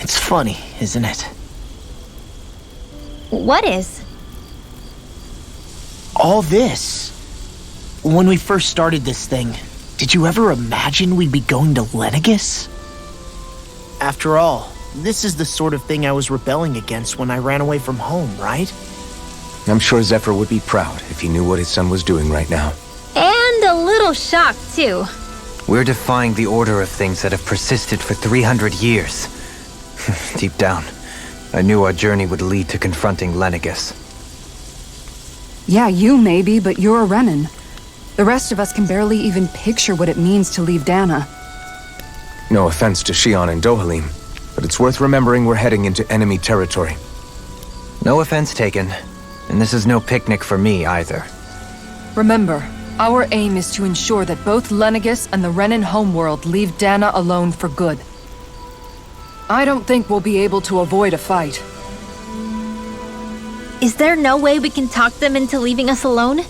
It's funny, isn't it? What is? All this. When we first started this thing, did you ever imagine we'd be going to Lenegis? After all, this is the sort of thing I was rebelling against when I ran away from home, right? I'm sure Zephyr would be proud if he knew what his son was doing right now. And a little shocked, too. We're defying the order of things that have persisted for 300 years. Deep down, I knew our journey would lead to confronting Lenegis. Yeah, you maybe, but you're a Renin. The rest of us can barely even picture what it means to leave Dana. No offense to Shionne and Dohalim, but it's worth remembering we're heading into enemy territory. No offense taken, and this is no picnic for me either. Remember, our aim is to ensure that both Lenegis and the Renin homeworld leave Dana alone for good. I don't think we'll be able to avoid a fight. Is there no way we can talk them into leaving us alone?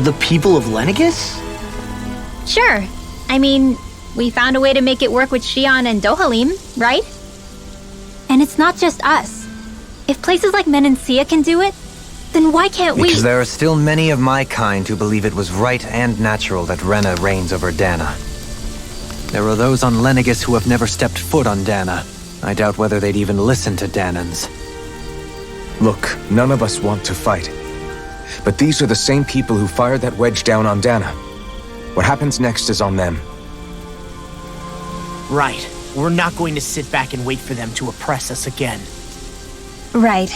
The people of Lenegis? Sure. I mean, we found a way to make it work with Shionne and Dohalim, right? And it's not just us. If places like Menancia can do it, then why can't we? Because there are still many of my kind who believe it was right and natural that Rena reigns over Dana. There are those on Lenegis who have never stepped foot on Dana. I doubt whether they'd even listen to Danans. Look, none of us want to fight. But these are the same people who fired that wedge down on Dana. What happens next is on them. Right. We're not going to sit back and wait for them to oppress us again. Right.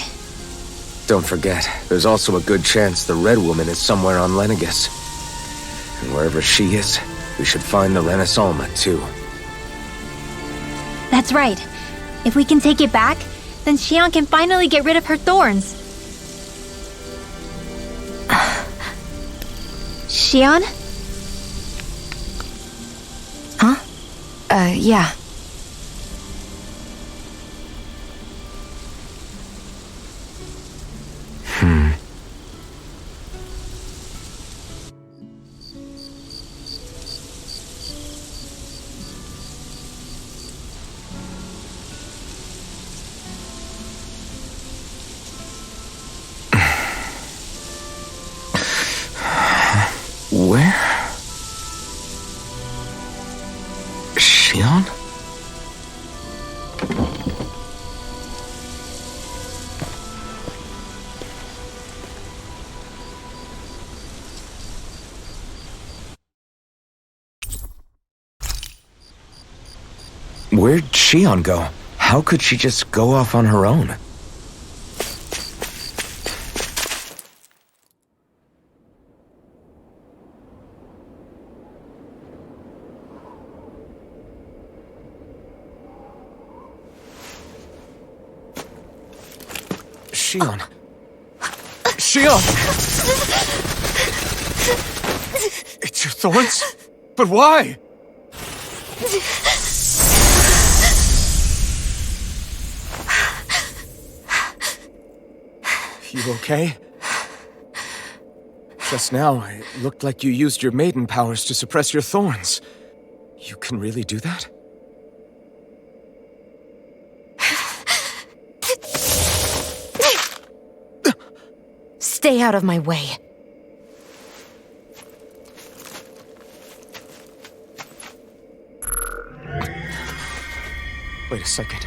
Don't forget, there's also a good chance the Red Woman is somewhere on Lenegis. And wherever she is, we should find the Renaissance too. That's right. If we can take it back, then Shionne can finally get rid of her thorns. Shionne? Huh? Yeah. Where? Shionne? Where'd Shionne go? How could she just go off on her own? Shionne. Shionne! It's your thorns? But why? You okay? Just now, it looked like you used your maiden powers to suppress your thorns. You can really do that? Stay out of my way. Wait a second.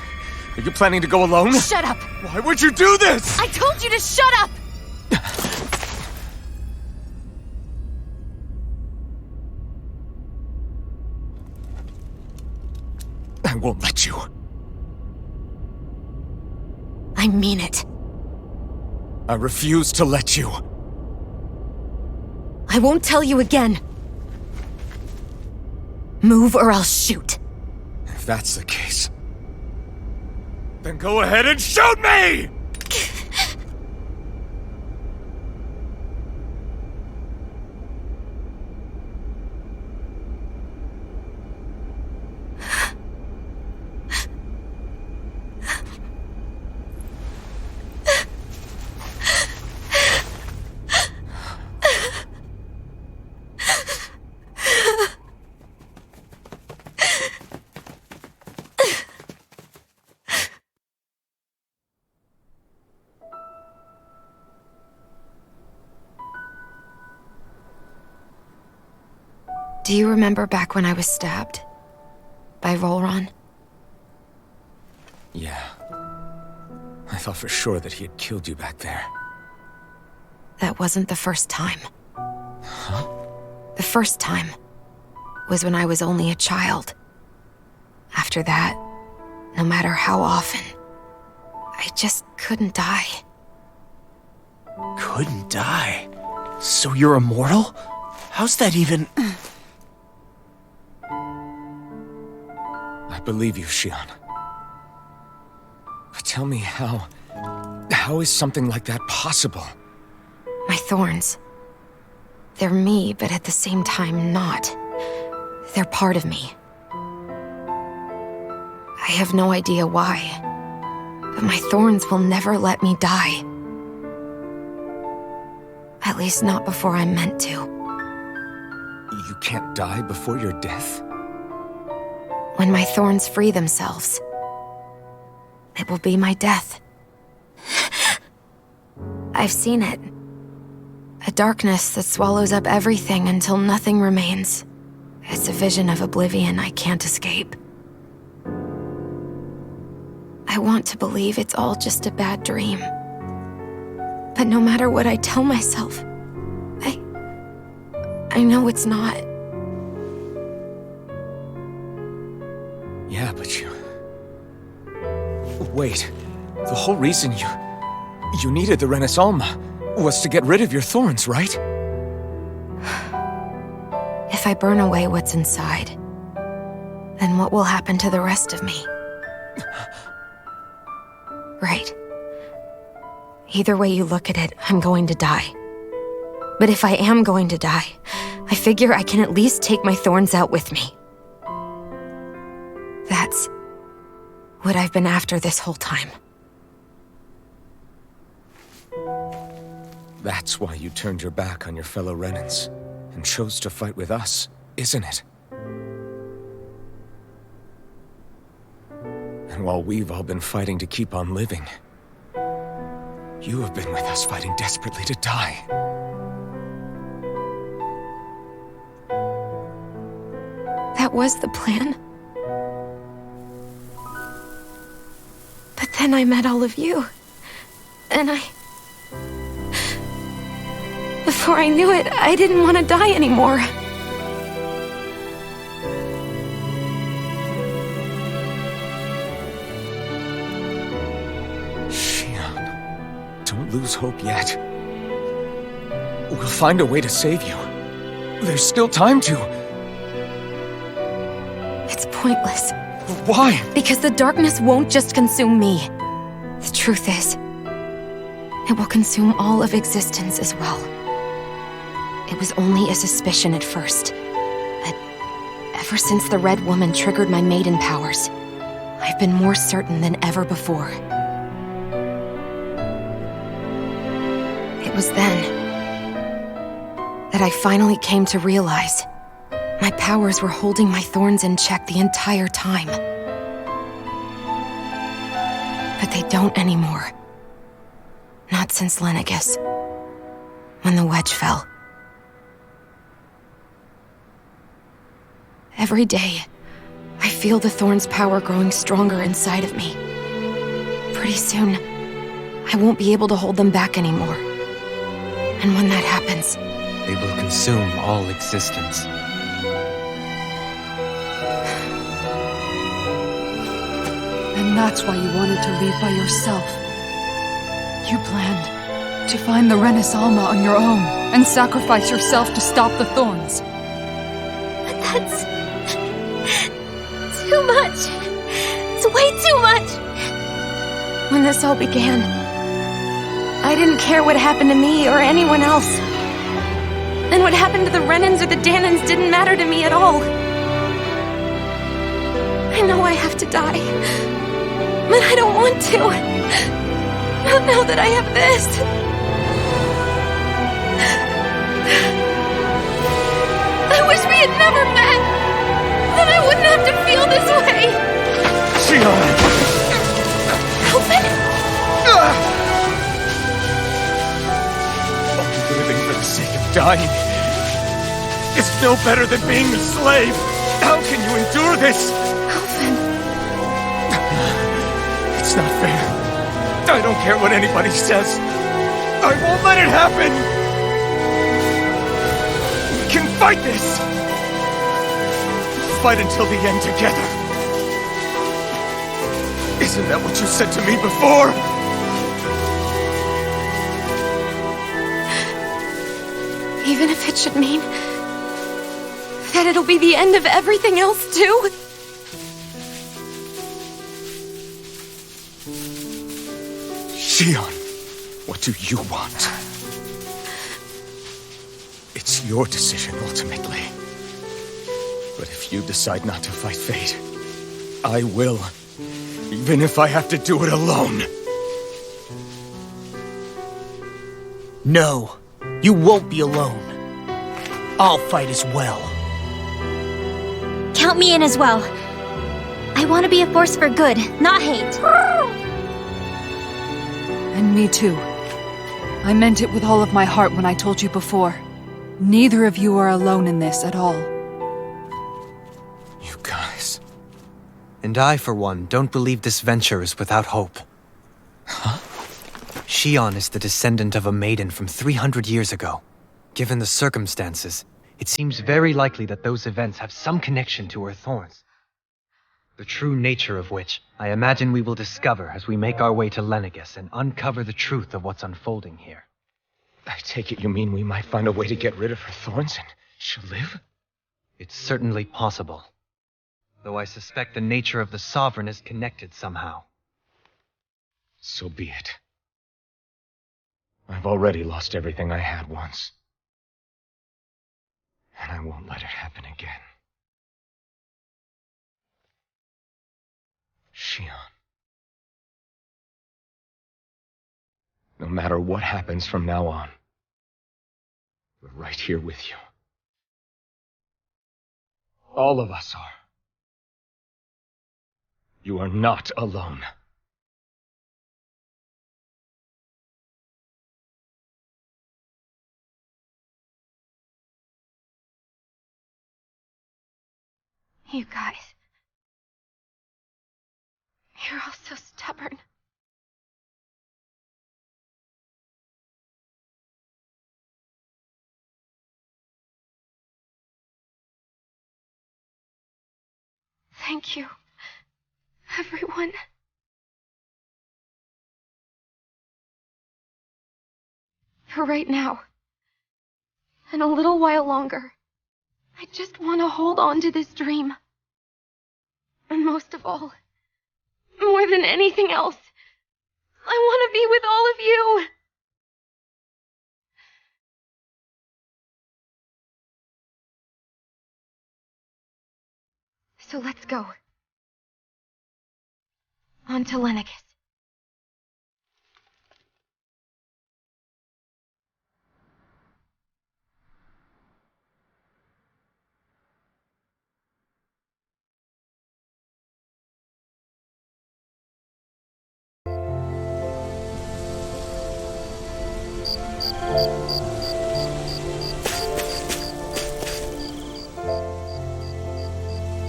Are you planning to go alone? Shut up! Why would you do this? I told you to shut up! I won't let you. I mean it. I refuse to let you. I won't tell you again. Move or I'll shoot. If that's the case, then go ahead and shoot me! Do you remember back when I was stabbed? By Volron? Yeah. I thought for sure that he had killed you back there. That wasn't the first time. The first time was when I was only a child. After that, no matter how often, I just couldn't die. Couldn't die? So you're immortal? How's that even... I believe you, Shionne. But tell me how is something like that possible? My thorns. They're me, but at the same time not. They're part of me. I have no idea why, but my thorns will never let me die. At least not before I'm meant to. You can't die before your death? When my thorns free themselves, it will be my death. I've seen it. A darkness that swallows up everything until nothing remains. It's a vision of oblivion I can't escape. I want to believe it's all just a bad dream. But no matter what I tell myself, I know it's not. Yeah, but you... Wait. The whole reason you needed the Renasolma was to get rid of your thorns, right? If I burn away what's inside, then what will happen to the rest of me? Right. Either way you look at it, I'm going to die. But if I am going to die, I figure I can at least take my thorns out with me. That's what I've been after this whole time. That's why you turned your back on your fellow Renans and chose to fight with us, isn't it? And while we've all been fighting to keep on living, you have been with us fighting desperately to die. That was the plan. But then I met all of you. And before I knew it, I didn't want to die anymore. Shionne, don't lose hope yet. We'll find a way to save you. There's still time to. It's pointless. Why? Because the darkness won't just consume me. The truth is, it will consume all of existence as well. It was only a suspicion at first. But ever since the Red Woman triggered my maiden powers, I've been more certain than ever before. It was then that I finally came to realize my powers were holding my thorns in check the entire time. But they don't anymore. Not since Lenegis, when the wedge fell. Every day, I feel the thorn's power growing stronger inside of me. Pretty soon, I won't be able to hold them back anymore. And when that happens, They will consume all existence. And that's why you wanted to leave by yourself. You planned to find the Renasolma on your own and sacrifice yourself to stop the Thorns. But that's... too much. It's way too much. when this all began, I didn't care what happened to me or anyone else. And what happened to the Renans or the Danans didn't matter to me at all. I know I have to die, but I don't want to. Not now that I have this. I wish we had never met. Then I wouldn't have to feel this way. Shionne! Alvin? Living for the sake of dying is It's no better than being a slave! How can you endure this? Alvin. It's not fair. I don't care what anybody says. I won't let it happen! We can fight this! We'll fight until the end together. Isn't that what you said to me before? Even if it should mean that it'll be the end of everything else, too? Shionne, what do you want? It's your decision, ultimately. But if you decide not to fight fate, I will. Even if I have to do it alone. No, you won't be alone. I'll fight as well. Count me in as well. I want to be a force for good, not hate. And me too. I meant it with all of my heart when I told you before. Neither of you are alone in this at all. You guys... And I, for one, don't believe this venture is without hope. Huh? Shionne is the descendant of a maiden from 300 years ago. Given the circumstances, it seems very likely that those events have some connection to her Thorns. The true nature of which, I imagine we will discover as we make our way to Lenegis and uncover the truth of what's unfolding here. I take it you mean we might find a way to get rid of her Thorns and she'll live? It's certainly possible. Though I suspect the nature of the Sovereign is connected somehow. So be it. I've already lost everything I had once. And I won't let it happen again. Shionne. No matter what happens from now on, we're right here with you. All of us are. You are not alone. You guys. You're all so stubborn. Thank you, everyone. For right now, and a little while longer, I just want to hold on to this dream. And most of all, more than anything else, I want to be with all of you. So let's go. On to Lenegis.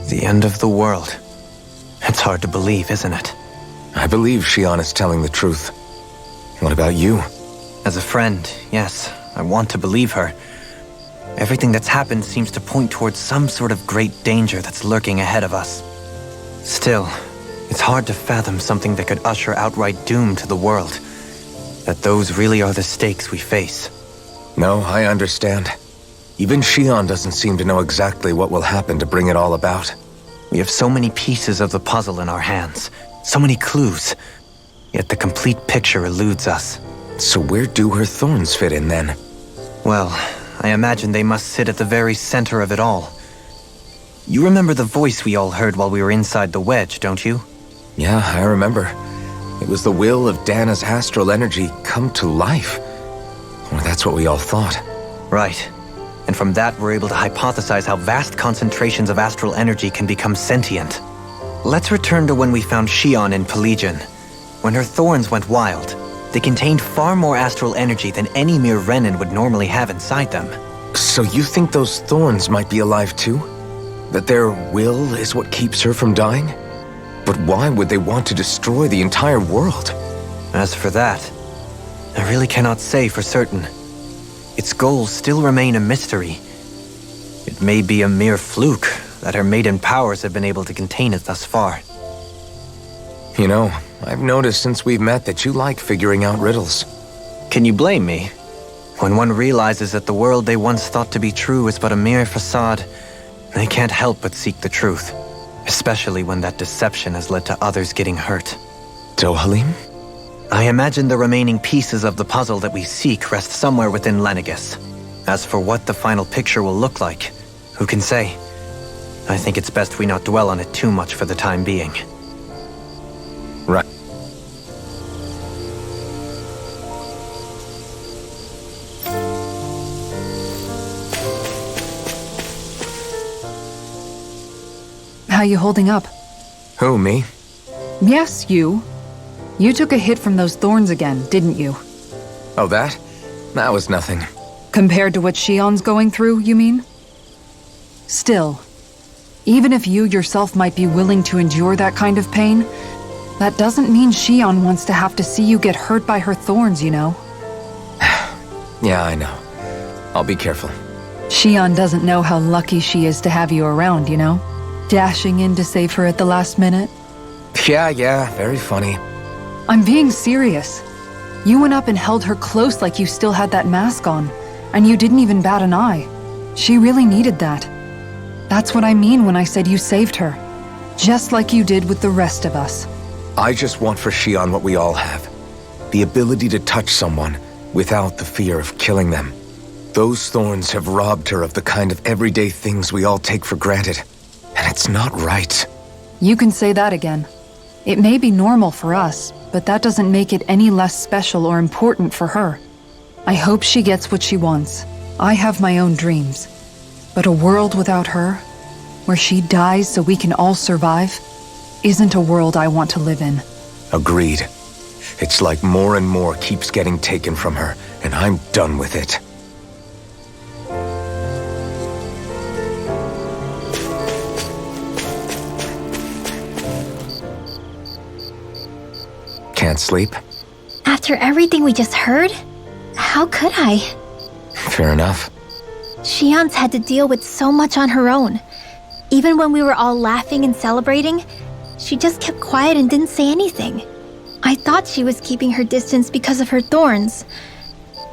The end of the world. It's hard to believe, isn't it? I believe Shionne is telling the truth. What about you? As a friend, yes, I want to believe her. Everything that's happened seems to point towards some sort of great danger that's lurking ahead of us. Still, it's hard to fathom something that could usher outright doom to the world. That those really are the stakes we face. No, I understand. Even Shionne doesn't seem to know exactly what will happen to bring it all about. We have so many pieces of the puzzle in our hands, so many clues, yet the complete picture eludes us. So where do her Thorns fit in then? Well, I imagine they must sit at the very center of it all. You remember the voice we all heard while we were inside the wedge, don't you? Yeah, I remember. It was the will of Dana's astral energy come to life. Or that's what we all thought. Right. And from that, we're able to hypothesize how vast concentrations of astral energy can become sentient. Let's return to when we found Shionne in Pelagian. When her Thorns went wild, they contained far more astral energy than any mere Renin would normally have inside them. So you think those Thorns might be alive too? That their will is what keeps her from dying? But why would they want to destroy the entire world? As for that, I really cannot say for certain. Its goals still remain a mystery. It may be a mere fluke that her maiden powers have been able to contain it thus far. You know, I've noticed since we've met that you like figuring out riddles. Can you blame me? When one realizes that the world they once thought to be true is but a mere facade, they can't help but seek the truth. Especially when that deception has led to others getting hurt. Dohalim? I imagine the remaining pieces of the puzzle that we seek rest somewhere within Lenegis. As for what the final picture will look like, who can say? I think it's best we not dwell on it too much for the time being. Right. How you holding up? Who, me? Yes, you. You took a hit from those thorns again, didn't you? Oh, that? That was nothing. Compared to what Shionne's going through, you mean? Still, even if you yourself might be willing to endure that kind of pain, that doesn't mean Shionne wants to have to see you get hurt by her thorns, you know? Yeah, I know. I'll be careful. Shionne doesn't know how lucky she is to have you around, you know? Dashing in to save her at the last minute. Yeah, very funny. I'm being serious. You went up and held her close like you still had that mask on, and you didn't even bat an eye. She really needed that. That's what I mean when I said you saved her. Just like you did with the rest of us. I just want for Shionne what we all have. The ability to touch someone without the fear of killing them. Those thorns have robbed her of the kind of everyday things we all take for granted. And it's not right. You can say that again. It may be normal for us, but that doesn't make it any less special or important for her. I hope she gets what she wants. I have my own dreams. But a world without her, where she dies so we can all survive, isn't a world I want to live in. Agreed. It's like more and more keeps getting taken from her, and I'm done with it. Can't sleep? After everything we just heard? How could I? Fair enough. Shionne's had to deal with so much on her own. Even when we were all laughing and celebrating, she just kept quiet and didn't say anything. I thought she was keeping her distance because of her thorns.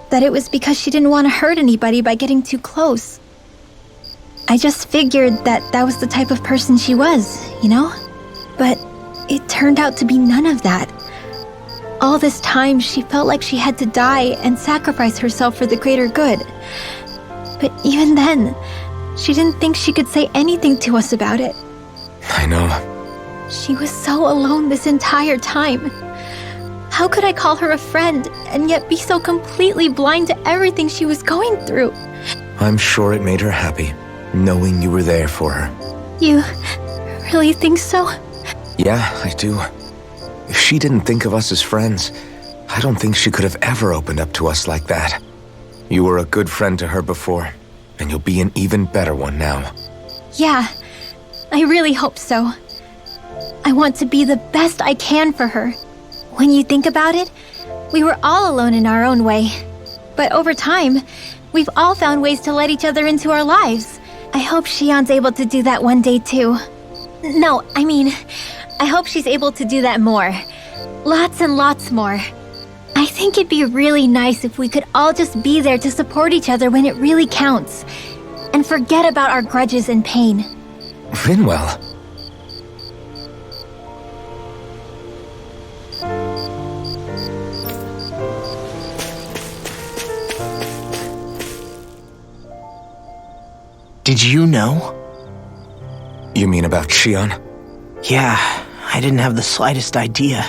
That it was because she didn't want to hurt anybody by getting too close. I just figured that that was the type of person she was, you know? But it turned out to be none of that. All this time, she felt like she had to die and sacrifice herself for the greater good. But even then, she didn't think she could say anything to us about it. I know. She was so alone this entire time. How could I call her a friend and yet be so completely blind to everything she was going through? I'm sure it made her happy, knowing you were there for her. You really think so? Yeah, I do. If she didn't think of us as friends, I don't think she could have ever opened up to us like that. You were a good friend to her before, and you'll be an even better one now. Yeah, I really hope so. I want to be the best I can for her. When you think about it, we were all alone in our own way. But over time, we've all found ways to let each other into our lives. I hope Shionne's able to do that one day too. No, I mean, I hope she's able to do that more. Lots and lots more. I think it'd be really nice if we could all just be there to support each other when it really counts. And forget about our grudges and pain. Rinwell. Did you know? You mean about Shionne? Yeah, I didn't have the slightest idea.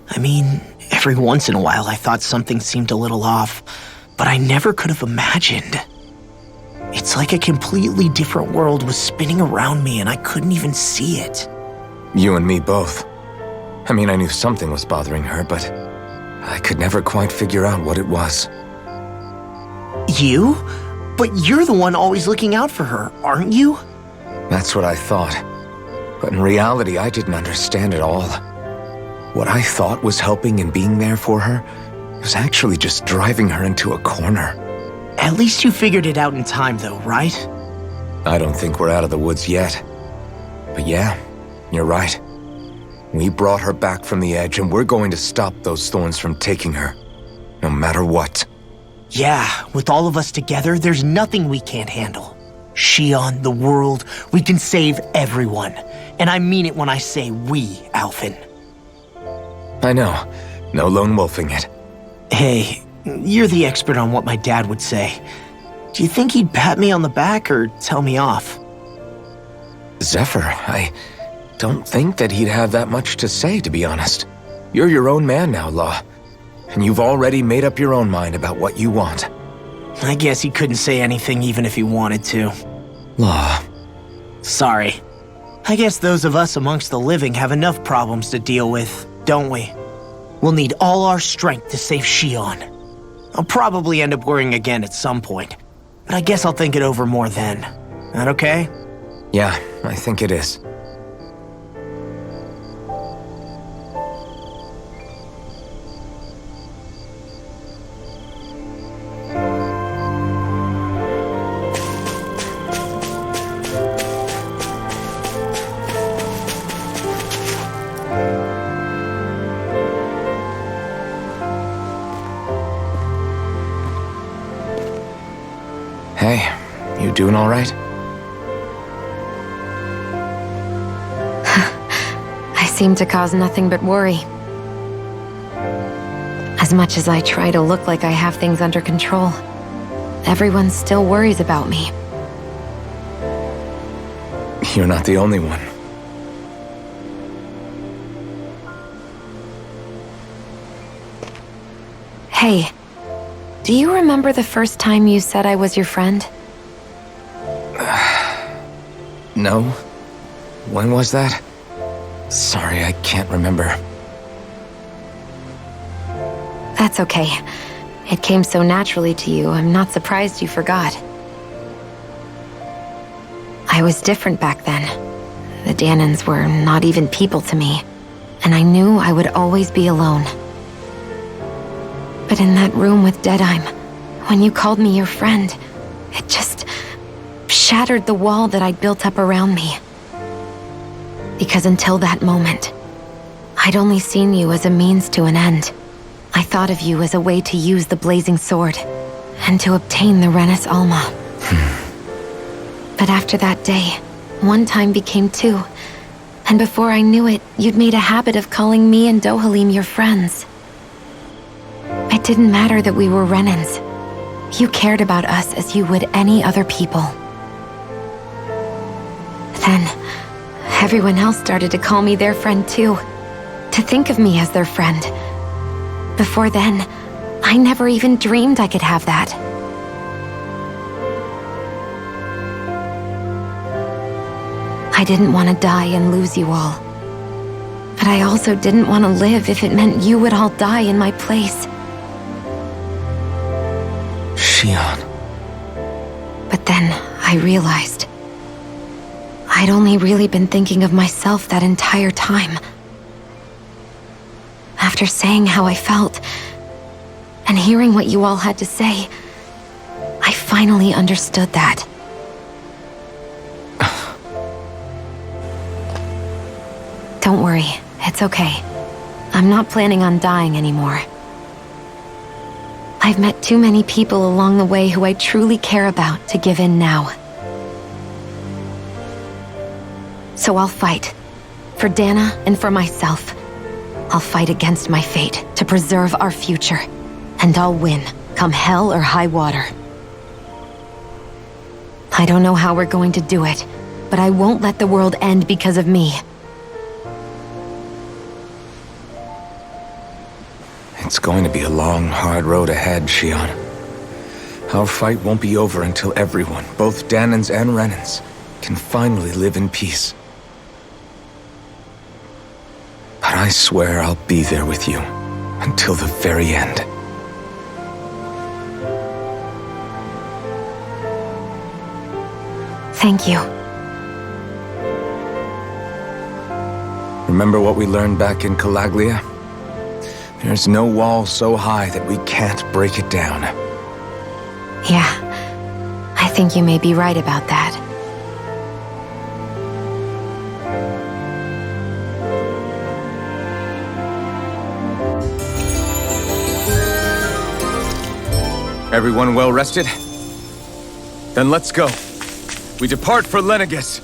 I mean, every once in a while I thought something seemed a little off, but I never could have imagined. It's like a completely different world was spinning around me and I couldn't even see it. You and me both. I mean, I knew something was bothering her, but I could never quite figure out what it was. You? But you're the one always looking out for her, aren't you? That's what I thought. But in reality, I didn't understand it all. What I thought was helping and being there for her was actually just driving her into a corner. At least you figured it out in time, though, right? I don't think we're out of the woods yet. But yeah, you're right. We brought her back from the edge, and we're going to stop those thorns from taking her. No matter what. Yeah, with all of us together, there's nothing we can't handle. Shionne, the world, we can save everyone. And I mean it when I say we, Alphen. I know. No lone wolfing it. Hey, you're the expert on what my dad would say. Do you think he'd pat me on the back or tell me off? Zephyr, I don't think that he'd have that much to say, to be honest. You're your own man now, Law. And you've already made up your own mind about what you want. I guess he couldn't say anything even if he wanted to. Law. Sorry. I guess those of us amongst the living have enough problems to deal with, don't we? We'll need all our strength to save Shionne. I'll probably end up worrying again at some point, but I guess I'll think it over more then. That okay? Yeah, I think it is. Hey, you doing all right? I seem to cause nothing but worry. As much as I try to look like I have things under control, everyone still worries about me. You're not the only one. Hey, do you remember the first time you said I was your friend? No? When was that? Sorry, I can't remember. That's okay. It came so naturally to you, I'm not surprised you forgot. I was different back then. The Danans were not even people to me, and I knew I would always be alone. But in that room with Deadheim, when you called me your friend, it just shattered the wall that I'd built up around me. Because until that moment, I'd only seen you as a means to an end. I thought of you as a way to use the blazing sword, and to obtain the Renis Alma. But after that day, one time became two, and before I knew it, you'd made a habit of calling me and Dohalim your friends. It didn't matter that we were Renans. You cared about us as you would any other people. Then, everyone else started to call me their friend too, to think of me as their friend. Before then, I never even dreamed I could have that. I didn't want to die and lose you all. But I also didn't want to live if it meant you would all die in my place. Shionne. But then I realized I'd only really been thinking of myself that entire time. After saying how I felt, and hearing what you all had to say, I finally understood that. Don't worry, it's okay. I'm not planning on dying anymore. I've met too many people along the way who I truly care about to give in now. So I'll fight. For Dana and for myself. I'll fight against my fate to preserve our future. And I'll win, come hell or high water. I don't know how we're going to do it, but I won't let the world end because of me. It's going to be a long, hard road ahead, Shionne. Our fight won't be over until everyone, both Danans and Renans, can finally live in peace. But I swear I'll be there with you until the very end. Thank you. Remember what we learned back in Calaglia? There's no wall so high that we can't break it down. Yeah, I think you may be right about that. Everyone well rested? Then let's go. We depart for Lenegis.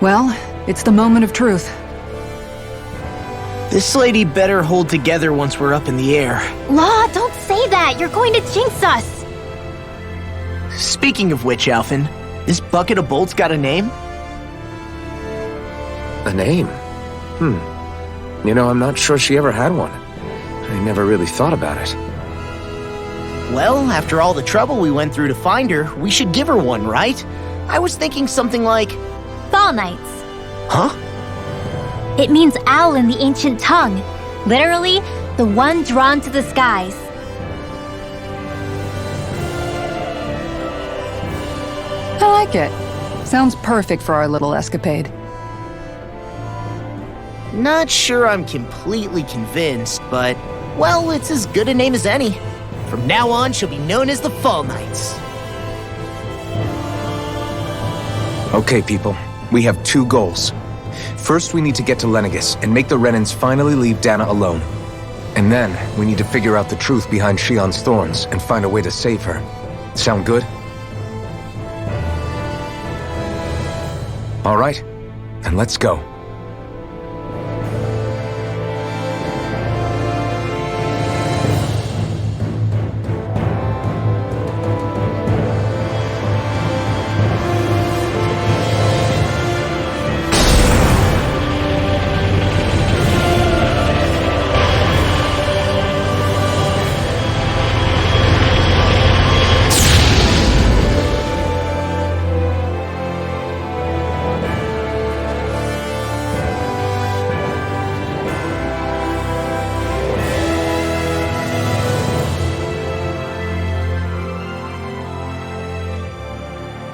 Well, it's the moment of truth. This lady better hold together once we're up in the air. Law, don't say that! You're going to jinx us! Speaking of which, Alphen, this bucket of bolts got a name? A name? You know, I'm not sure she ever had one. I never really thought about it. Well, after all the trouble we went through to find her, we should give her one, right? I was thinking something like... Fall Knights. Huh? It means owl in the ancient tongue. Literally, the one drawn to the skies. I like it. Sounds perfect for our little escapade. Not sure I'm completely convinced, but, well, it's as good a name as any. From now on, she'll be known as the Fall Knights. Okay, people. We have two goals. First, we need to get to Lenegis and make the Renans finally leave Dana alone. And then, we need to figure out the truth behind Shionne's Thorns and find a way to save her. Sound good? All right, then let's go.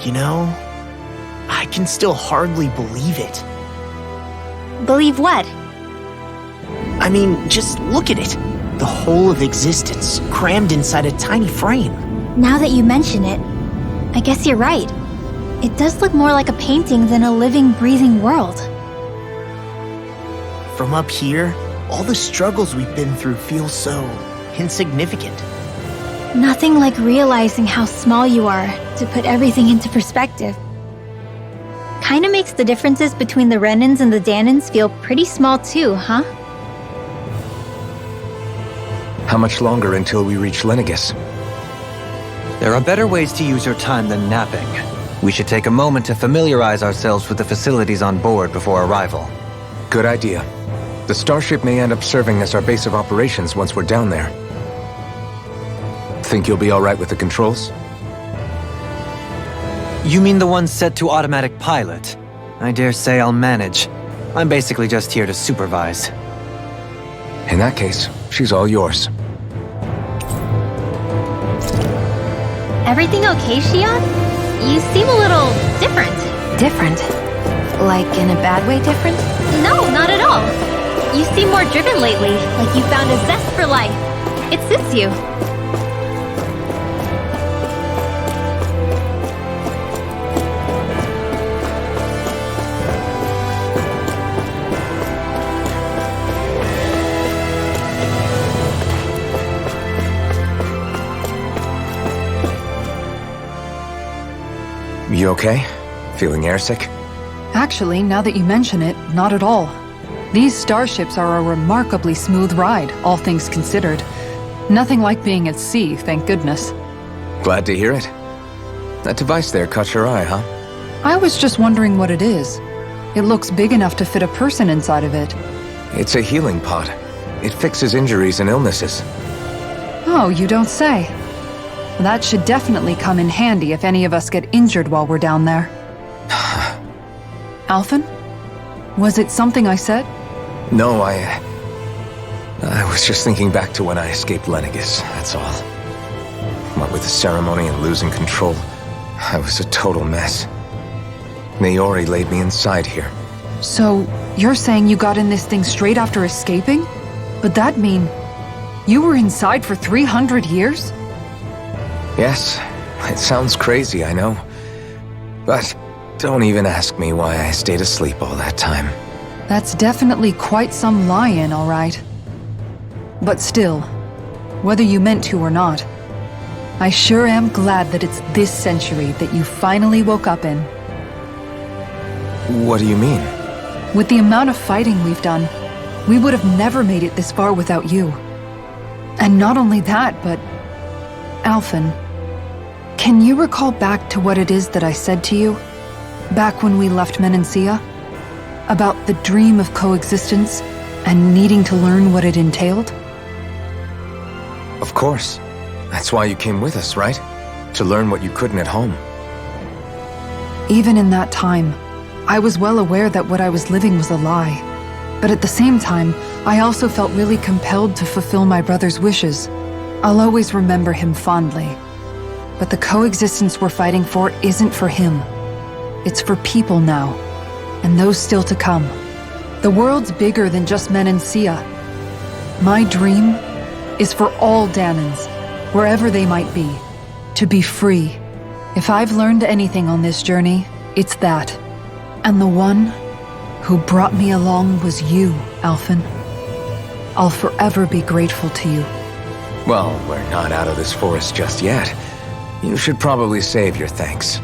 You know, I can still hardly believe it. Believe what? I mean, just look at it. The whole of existence, crammed inside a tiny frame. Now that you mention it, I guess you're right. It does look more like a painting than a living, breathing world. From up here, all the struggles we've been through feel so insignificant. Nothing like realizing how small you are to put everything into perspective. Kinda makes the differences between the Renans and the Danans feel pretty small too, huh? How much longer until we reach Lenegis? There are better ways to use your time than napping. We should take a moment to familiarize ourselves with the facilities on board before arrival. Good idea. The starship may end up serving as our base of operations once we're down there. Think you'll be all right with the controls? You mean the one set to automatic pilot? I dare say I'll manage. I'm basically just here to supervise. In that case, she's all yours. Everything okay, Shionne? You seem a little different. Different? Like in a bad way different? No, not at all. You seem more driven lately, like you found a zest for life. It suits you. You okay? Feeling airsick? Actually, now that you mention it, not at all. These starships are a remarkably smooth ride, all things considered. Nothing like being at sea, thank goodness. Glad to hear it. That device there caught your eye, huh? I was just wondering what it is. It looks big enough to fit a person inside of it. It's a healing pod. It fixes injuries and illnesses. Oh, you don't say. That should definitely come in handy if any of us get injured while we're down there. Alphen? Was it something I said? No, I was just thinking back to when I escaped Lenegis, that's all. What with the ceremony and losing control, I was a total mess. Naori laid me inside here. So, you're saying you got in this thing straight after escaping? But that mean you were inside for 300 years? Yes, it sounds crazy, I know. But don't even ask me why I stayed asleep all that time. That's definitely quite some lie-in, all right. But still, whether you meant to or not, I sure am glad that it's this century that you finally woke up in. What do you mean? With the amount of fighting we've done, we would have never made it this far without you. And not only that, but... Alphen, can you recall back to what it is that I said to you? Back when we left Menancia? About the dream of coexistence and needing to learn what it entailed? Of course. That's why you came with us, right? To learn what you couldn't at home. Even in that time, I was well aware that what I was living was a lie. But at the same time, I also felt really compelled to fulfill my brother's wishes. I'll always remember him fondly. But the coexistence we're fighting for isn't for him. It's for people now, and those still to come. The world's bigger than just Menancia. My dream is for all Danans, wherever they might be, to be free. If I've learned anything on this journey, it's that. And the one who brought me along was you, Alphen. I'll forever be grateful to you. Well, we're not out of this forest just yet. You should probably save your thanks.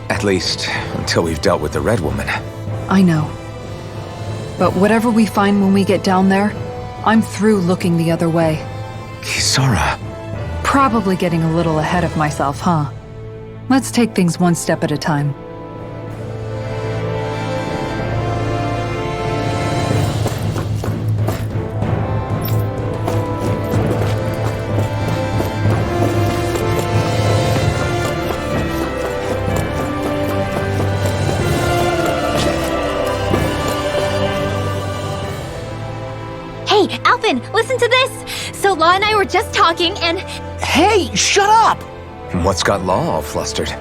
At least, until we've dealt with the Red Woman. I know. But whatever we find when we get down there, I'm through looking the other way. Kisara. Probably getting a little ahead of myself, huh? Let's take things one step at a time. Hey, Alphen, listen to this! So Law and I were just talking and... Hey, shut up! What's got Law all flustered?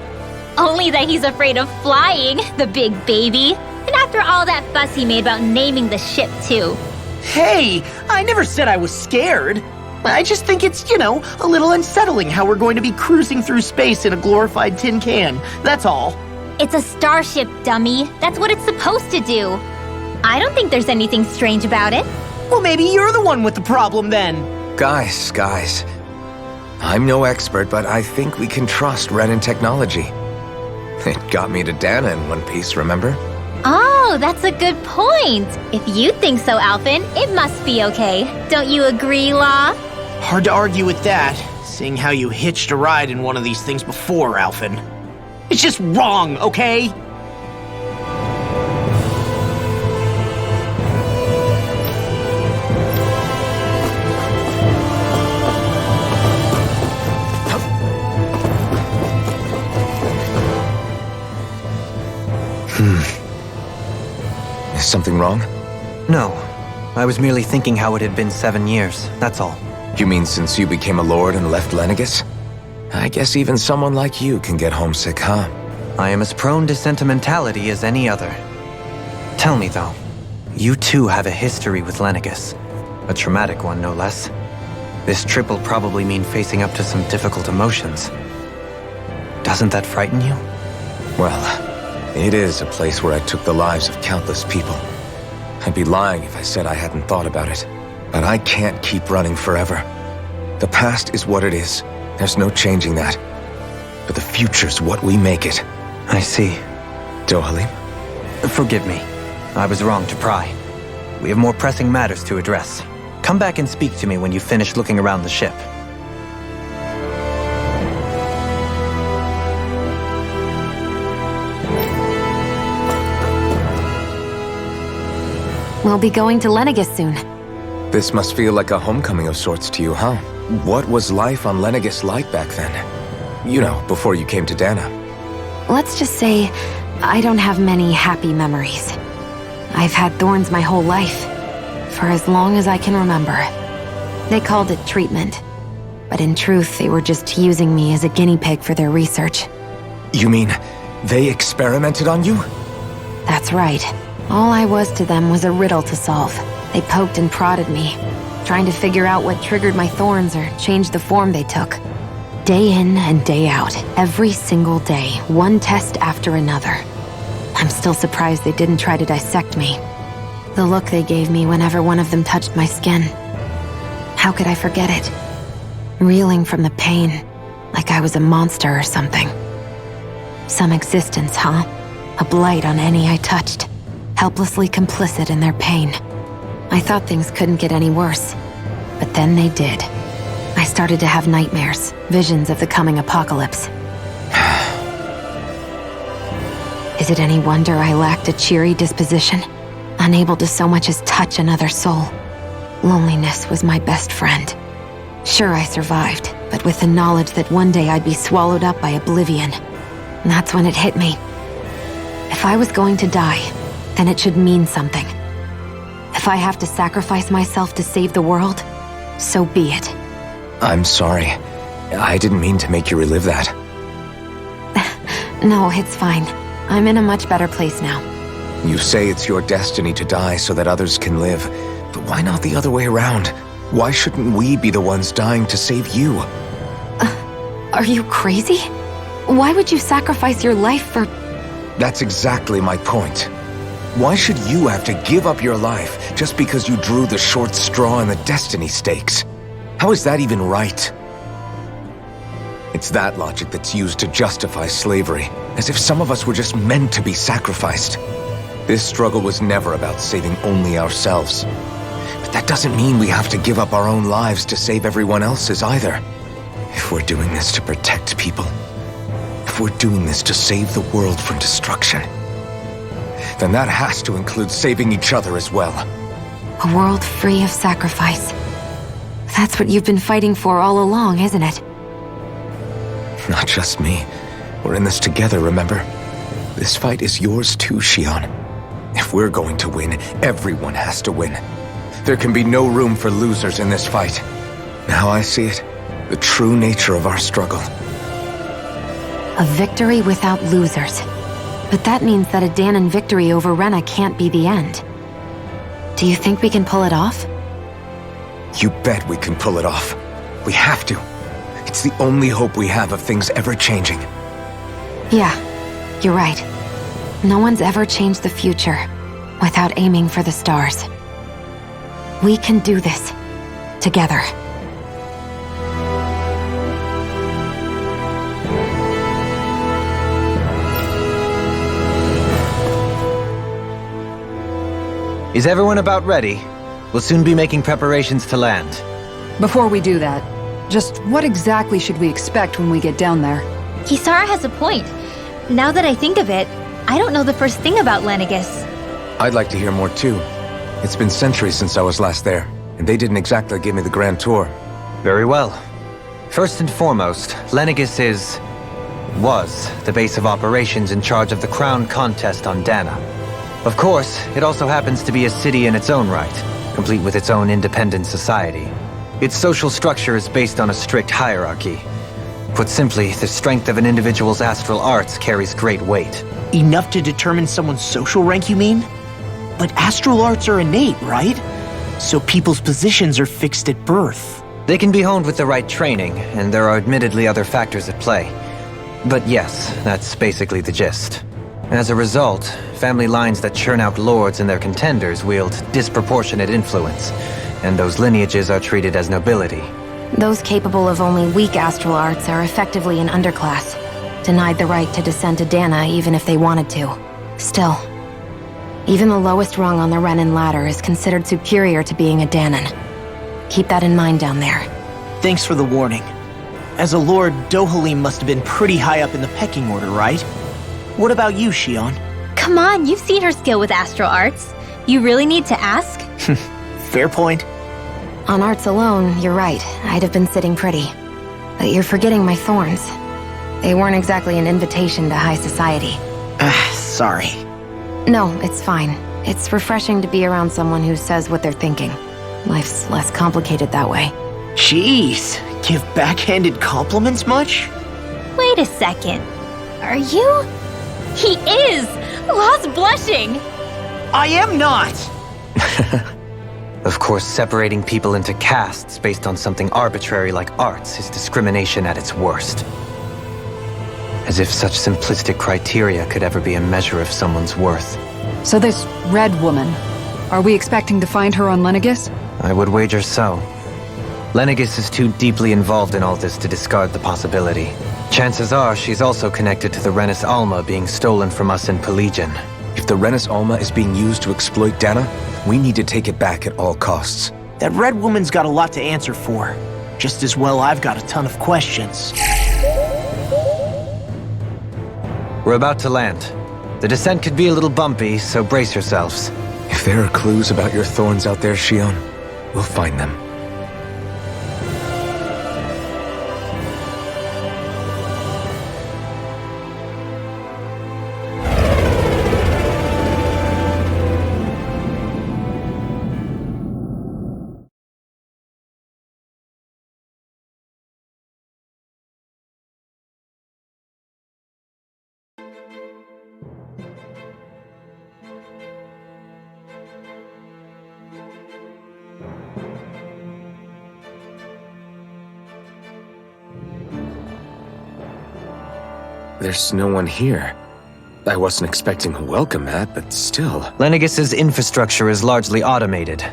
Only that he's afraid of flying, the big baby. And after all that fuss he made about naming the ship, too. Hey, I never said I was scared. I just think it's, a little unsettling how we're going to be cruising through space in a glorified tin can. That's all. It's a starship, dummy. That's what it's supposed to do. I don't think there's anything strange about it. Well, maybe you're the one with the problem then. Guys. I'm no expert, but I think we can trust Renan technology. It got me to Dana in one piece, remember? Oh, that's a good point. If you think so, Alphen, it must be okay. Don't you agree, Law? Hard to argue with that, seeing how you hitched a ride in one of these things before, Alphen. It's just wrong, okay? Is something wrong? No. I was merely thinking how it had been 7 years, that's all. You mean since you became a lord and left Lenegis? I guess even someone like you can get homesick, huh? I am as prone to sentimentality as any other. Tell me, though, you too have a history with Lenegis. A traumatic one, no less. This trip will probably mean facing up to some difficult emotions. Doesn't that frighten you? Well, it is a place where I took the lives of countless people. I'd be lying if I said I hadn't thought about it. But I can't keep running forever. The past is what it is. There's no changing that. But the future's what we make it. I see. Dohalim? Forgive me. I was wrong to pry. We have more pressing matters to address. Come back and speak to me when you finish looking around the ship. We'll be going to Lenegis soon. This must feel like a homecoming of sorts to you, huh? What was life on Lenegis like back then? You know, before you came to Dana. Let's just say, I don't have many happy memories. I've had thorns my whole life, for as long as I can remember. They called it treatment, but in truth, they were just using me as a guinea pig for their research. You mean, they experimented on you? That's right. All I was to them was a riddle to solve. They poked and prodded me, trying to figure out what triggered my thorns or changed the form they took. Day in and day out, every single day, one test after another. I'm still surprised they didn't try to dissect me. The look they gave me whenever one of them touched my skin. How could I forget it? Reeling from the pain, like I was a monster or something. Some existence, huh? A blight on any I touched, helplessly complicit in their pain. I thought things couldn't get any worse, but then they did. I started to have nightmares, visions of the coming apocalypse. Is it any wonder I lacked a cheery disposition? Unable to so much as touch another soul. Loneliness was my best friend. Sure, I survived, but with the knowledge that one day I'd be swallowed up by oblivion. And that's when it hit me. If I was going to die, then it should mean something. If I have to sacrifice myself to save the world, so be it. I'm sorry. I didn't mean to make you relive that. No, it's fine. I'm in a much better place now. You say it's your destiny to die so that others can live, but why not the other way around? Why shouldn't we be the ones dying to save you? Are you crazy? Why would you sacrifice your life for... That's exactly my point. Why should you have to give up your life just because you drew the short straw in the destiny stakes? How is that even right? It's that logic that's used to justify slavery, as if some of us were just meant to be sacrificed. This struggle was never about saving only ourselves. But that doesn't mean we have to give up our own lives to save everyone else's either. If we're doing this to protect people, if we're doing this to save the world from destruction, then that has to include saving each other as well. A world free of sacrifice. That's what you've been fighting for all along, isn't it? Not just me. We're in this together, remember? This fight is yours too, Shionne. If we're going to win, everyone has to win. There can be no room for losers in this fight. Now I see it, the true nature of our struggle. A victory without losers. But that means that a Danon victory over Rena can't be the end. Do you think we can pull it off? You bet we can pull it off. We have to. It's the only hope we have of things ever changing. Yeah, you're right. No one's ever changed the future without aiming for the stars. We can do this. Together. Is everyone about ready? We'll soon be making preparations to land. Before we do that, just what exactly should we expect when we get down there? Kisara has a point. Now that I think of it, I don't know the first thing about Lenegis. I'd like to hear more too. It's been centuries since I was last there, and they didn't exactly give me the grand tour. Very well. First and foremost, Lenegis was the base of operations in charge of the crown contest on Dana. Of course, it also happens to be a city in its own right, complete with its own independent society. Its social structure is based on a strict hierarchy. Put simply, the strength of an individual's astral arts carries great weight. Enough to determine someone's social rank, you mean? But astral arts are innate, right? So people's positions are fixed at birth. They can be honed with the right training, and there are admittedly other factors at play. But yes, that's basically the gist. As a result, family lines that churn out lords and their contenders wield disproportionate influence, and those lineages are treated as nobility. Those capable of only weak astral arts are effectively an underclass, denied the right to descend to Dana even if they wanted to. Still, even the lowest rung on the Renan ladder is considered superior to being a Danon. Keep that in mind down there. Thanks for the warning. As a lord, Dohalim must have been pretty high up in the pecking order, right? What about you, Shionne? Come on, you've seen her skill with astral arts. You really need to ask? Fair point. On arts alone, you're right. I'd have been sitting pretty. But you're forgetting my thorns. They weren't exactly an invitation to high society. Sorry. No, it's fine. It's refreshing to be around someone who says what they're thinking. Life's less complicated that way. Jeez, give backhanded compliments much? Wait a second. Are you? He is! Lost blushing! I am not! Of course, separating people into castes based on something arbitrary like arts is discrimination at its worst. As if such simplistic criteria could ever be a measure of someone's worth. So this red woman, are we expecting to find her on Lenegis? I would wager so. Lenegis is too deeply involved in all this to discard the possibility. Chances are she's also connected to the Renis Alma being stolen from us in Pelagian. If the Renis Alma is being used to exploit Dana, we need to take it back at all costs. That red woman's got a lot to answer for. Just as well I've got a ton of questions. We're about to land. The descent could be a little bumpy, so brace yourselves. If there are clues about your thorns out there, Shionne, we'll find them. There's no one here. I wasn't expecting a welcome mat, but still. Lenegis's infrastructure is largely automated.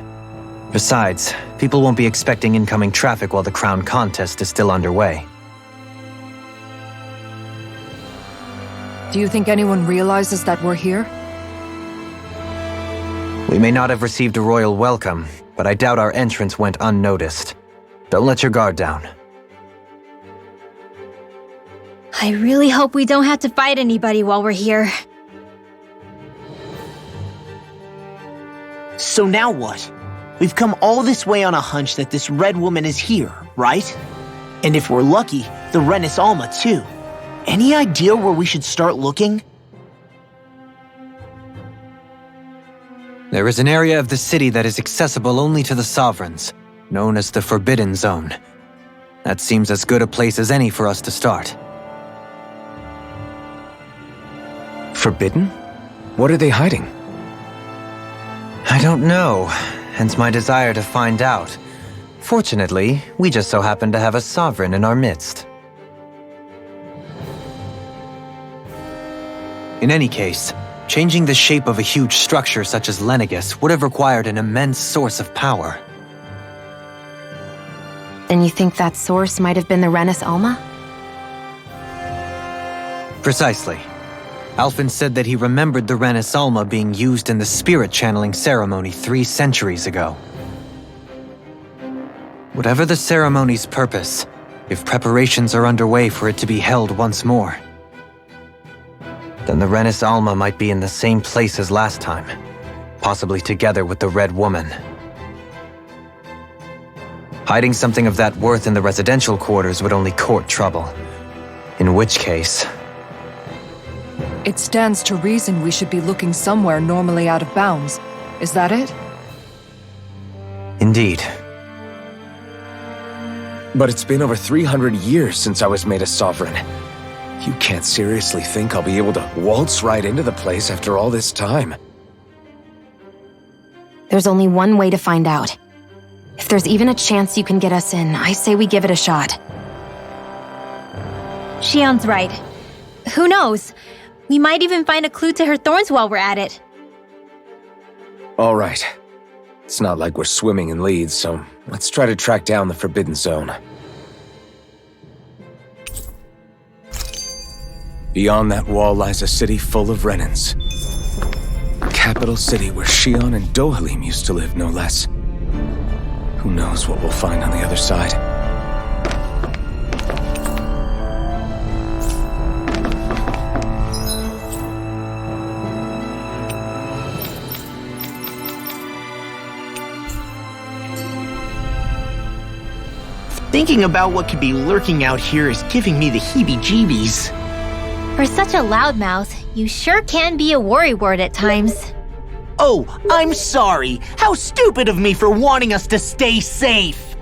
Besides, people won't be expecting incoming traffic while the crown contest is still underway. Do you think anyone realizes that we're here? We may not have received a royal welcome, but I doubt our entrance went unnoticed. Don't let your guard down. I really hope we don't have to fight anybody while we're here. So now what? We've come all this way on a hunch that this red woman is here, right? And if we're lucky, the Renis Alma too. Any idea where we should start looking? There is an area of the city that is accessible only to the sovereigns, known as the Forbidden Zone. That seems as good a place as any for us to start. Forbidden? What are they hiding? I don't know, hence my desire to find out. Fortunately, we just so happen to have a sovereign in our midst. In any case, changing the shape of a huge structure such as Lenegis would have required an immense source of power. Then you think that source might have been the Renis Alma? Precisely. Alphen said that he remembered the Renis Alma being used in the spirit channeling ceremony 3 centuries ago. Whatever the ceremony's purpose, if preparations are underway for it to be held once more, then the Renis Alma might be in the same place as last time, possibly together with the Red Woman. Hiding something of that worth in the residential quarters would only court trouble. In which case... It stands to reason we should be looking somewhere normally out of bounds. Is that it? Indeed. But it's been over 300 years since I was made a sovereign. You can't seriously think I'll be able to waltz right into the place after all this time. There's only one way to find out. If there's even a chance you can get us in, I say we give it a shot. Shionne's right. Who knows? We might even find a clue to her thorns while we're at it. All right. It's not like we're swimming in leads, so let's try to track down the Forbidden Zone. Beyond that wall lies a city full of Renans. Capital city where Shionne and Dohalim used to live, no less. Who knows what we'll find on the other side? Thinking about what could be lurking out here is giving me the heebie-jeebies. For such a loudmouth, you sure can be a worrywart at times. Oh, I'm sorry. How stupid of me for wanting us to stay safe.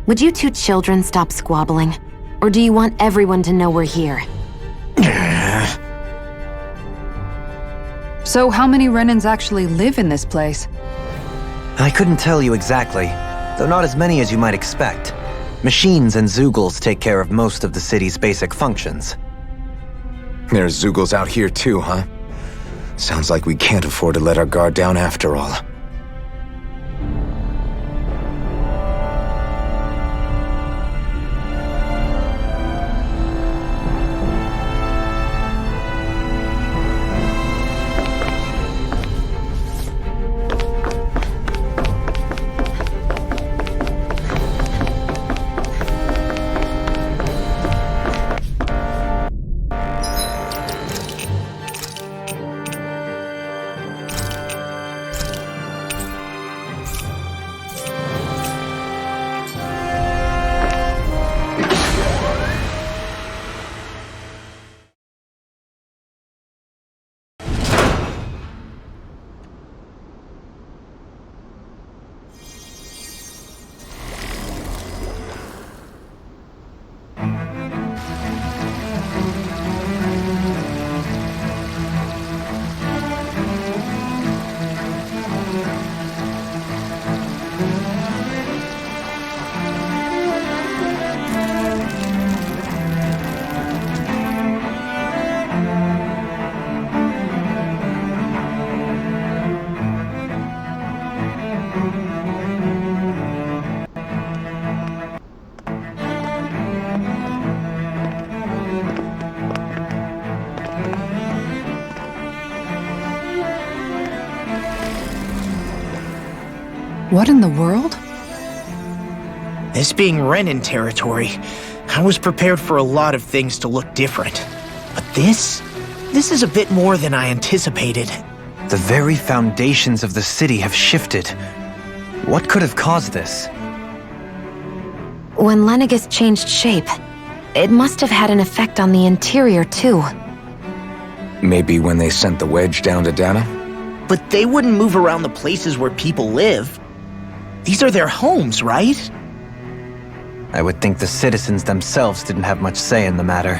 Would you two children stop squabbling? Or do you want everyone to know we're here? So how many Renans actually live in this place? I couldn't tell you exactly, though not as many as you might expect. Machines and Zeugles take care of most of the city's basic functions. There's Zeugles out here too, huh? Sounds like we can't afford to let our guard down after all. What in the world? This being Renan territory, I was prepared for a lot of things to look different. But this is a bit more than I anticipated. The very foundations of the city have shifted. What could have caused this? When Lenegis changed shape, it must have had an effect on the interior too. Maybe when they sent the wedge down to Dana? But they wouldn't move around the places where people live. These are their homes, right? I would think the citizens themselves didn't have much say in the matter.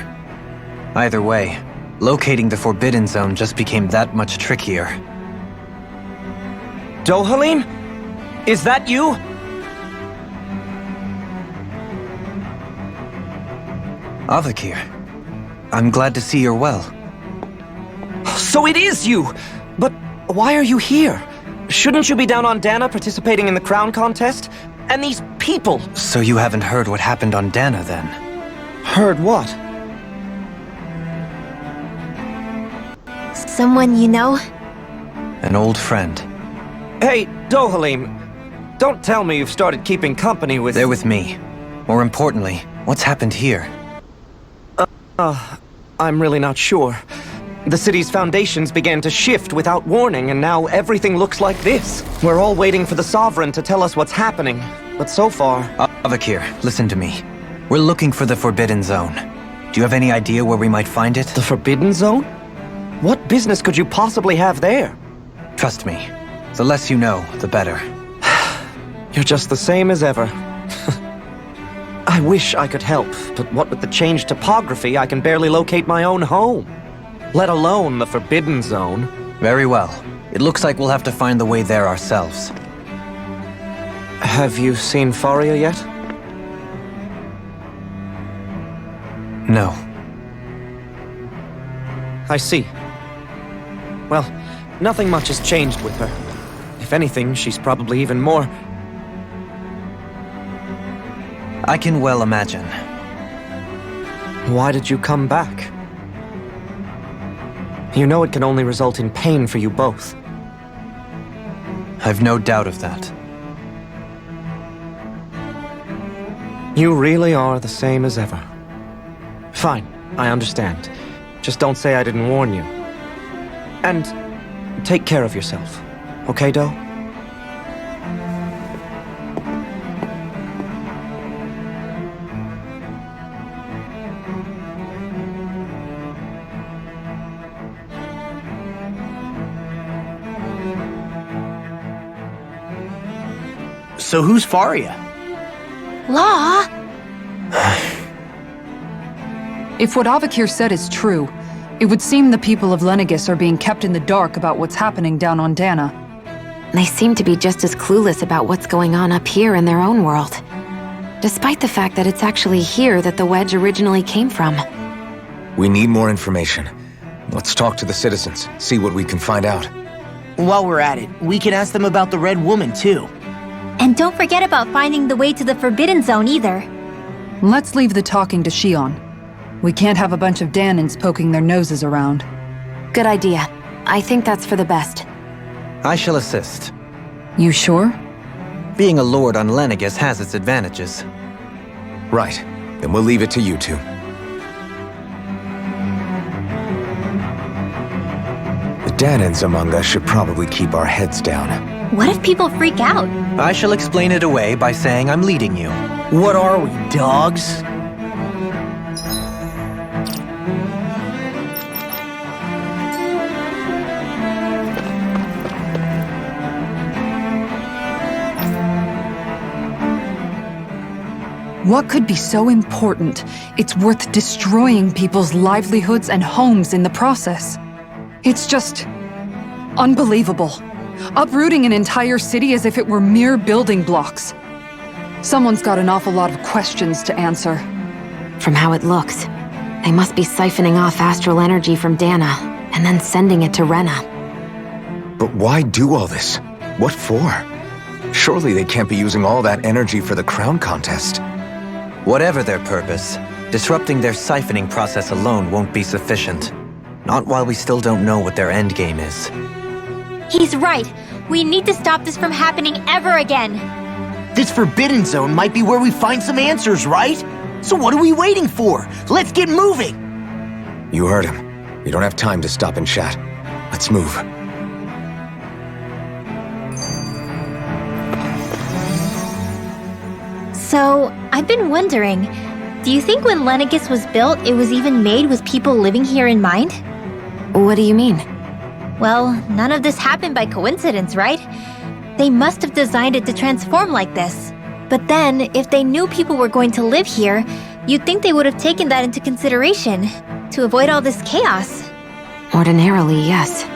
Either way, locating the Forbidden Zone just became that much trickier. Dohalim? Is that you? Avakir, I'm glad to see you're well. So it is you! But why are you here? Shouldn't you be down on Dana participating in the crown contest? And these people! So you haven't heard what happened on Dana, then? Heard what? Someone you know? An old friend. Hey, Dohalim, don't tell me you've started keeping company with... They're with me. More importantly, what's happened here? I'm really not sure. The city's foundations began to shift without warning, and now everything looks like this. We're all waiting for the Sovereign to tell us what's happening, but so far... Avakir, listen to me. We're looking for the Forbidden Zone. Do you have any idea where we might find it? The Forbidden Zone? What business could you possibly have there? Trust me. The less you know, the better. You're just the same as ever. I wish I could help, but what with the changed topography, I can barely locate my own home. Let alone the Forbidden Zone. Very well. It looks like we'll have to find the way there ourselves. Have you seen Faria yet? No. I see. Well, nothing much has changed with her. If anything, she's probably even more... I can well imagine. Why did you come back? You know it can only result in pain for you both. I've no doubt of that. You really are the same as ever. Fine, I understand. Just don't say I didn't warn you. And take care of yourself. Okay, Doe? So who's Faria? Law? If what Avakir said is true, it would seem the people of Lenegis are being kept in the dark about what's happening down on Dana. They seem to be just as clueless about what's going on up here in their own world. Despite the fact that it's actually here that the wedge originally came from. We need more information. Let's talk to the citizens, see what we can find out. While we're at it, we can ask them about the Red Woman, too. And don't forget about finding the way to the Forbidden Zone either. Let's leave the talking to Shionne. We can't have a bunch of Danans poking their noses around. Good idea. I think that's for the best. I shall assist. You sure? Being a lord on Lenegis has its advantages. Right. Then we'll leave it to you two. The Danans among us should probably keep our heads down. What if people freak out? I shall explain it away by saying I'm leading you. What are we, dogs? What could be so important it's worth destroying people's livelihoods and homes in the process? It's just unbelievable. Uprooting an entire city as if it were mere building blocks. Someone's got an awful lot of questions to answer. From how it looks, they must be siphoning off astral energy from Dana, and then sending it to Rena. But why do all this? What for? Surely they can't be using all that energy for the crown contest. Whatever their purpose, disrupting their siphoning process alone won't be sufficient. Not while we still don't know what their endgame is. He's right. We need to stop this from happening ever again. This Forbidden Zone might be where we find some answers, right? So what are we waiting for? Let's get moving! You heard him. We don't have time to stop and chat. Let's move. So, I've been wondering, do you think when Lenegis was built, it was even made with people living here in mind? What do you mean? Well, none of this happened by coincidence, right? They must have designed it to transform like this. But then, if they knew people were going to live here, you'd think they would have taken that into consideration, to avoid all this chaos. Ordinarily, yes.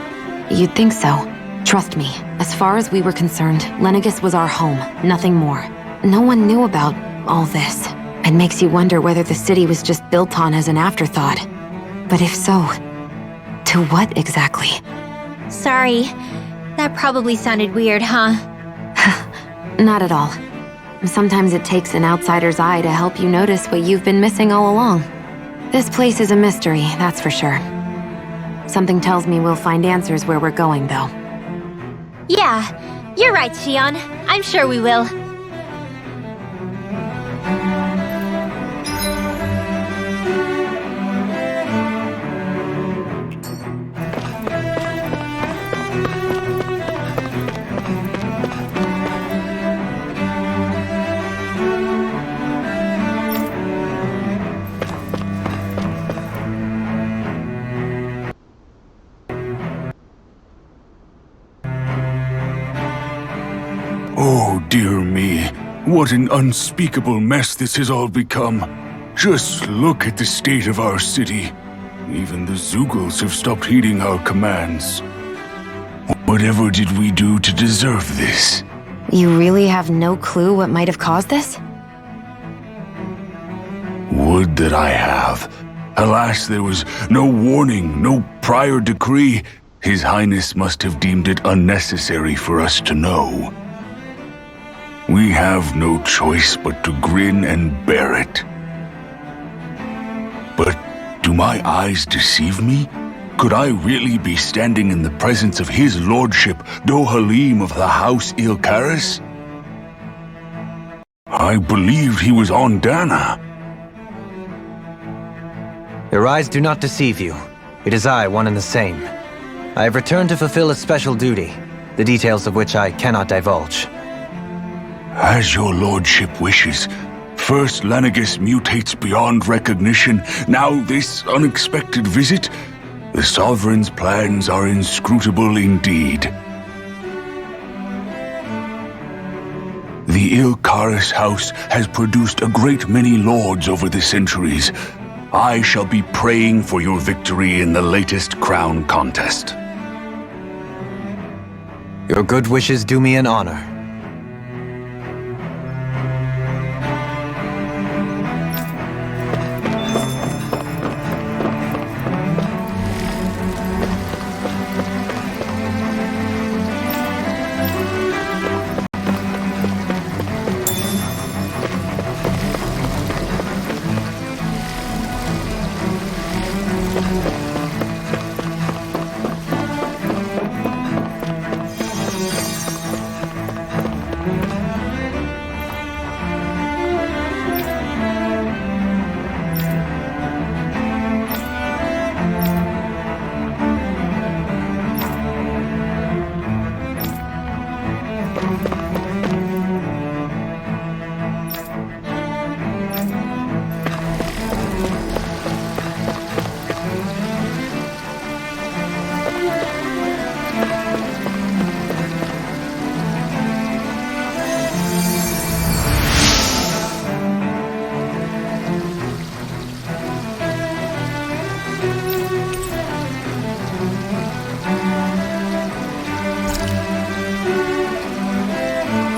You'd think so. Trust me, as far as we were concerned, Lenegis was our home, nothing more. No one knew about all this. It makes you wonder whether the city was just built on as an afterthought. But if so, to what exactly? Sorry, that probably sounded weird, huh? Not at all. Sometimes it takes an outsider's eye to help you notice what you've been missing all along. This place is a mystery, that's for sure. Something tells me we'll find answers where we're going, though. Yeah, you're right, Shionne. I'm sure we will. Oh, dear me. What an unspeakable mess this has all become. Just look at the state of our city. Even the Zeugles have stopped heeding our commands. Whatever did we do to deserve this? You really have no clue what might have caused this? Would that I have. Alas, there was no warning, no prior decree. His Highness must have deemed it unnecessary for us to know. We have no choice but to grin and bear it. But do my eyes deceive me? Could I really be standing in the presence of his lordship, Dohalim of the House Ilkaris? I believed he was on Dana. Your eyes do not deceive you. It is I, one and the same. I have returned to fulfill a special duty, the details of which I cannot divulge. As your lordship wishes. First Lenegis mutates beyond recognition, now this unexpected visit. The Sovereign's plans are inscrutable indeed. The Ilkaris house has produced a great many lords over the centuries. I shall be praying for your victory in the latest crown contest. Your good wishes do me an honor.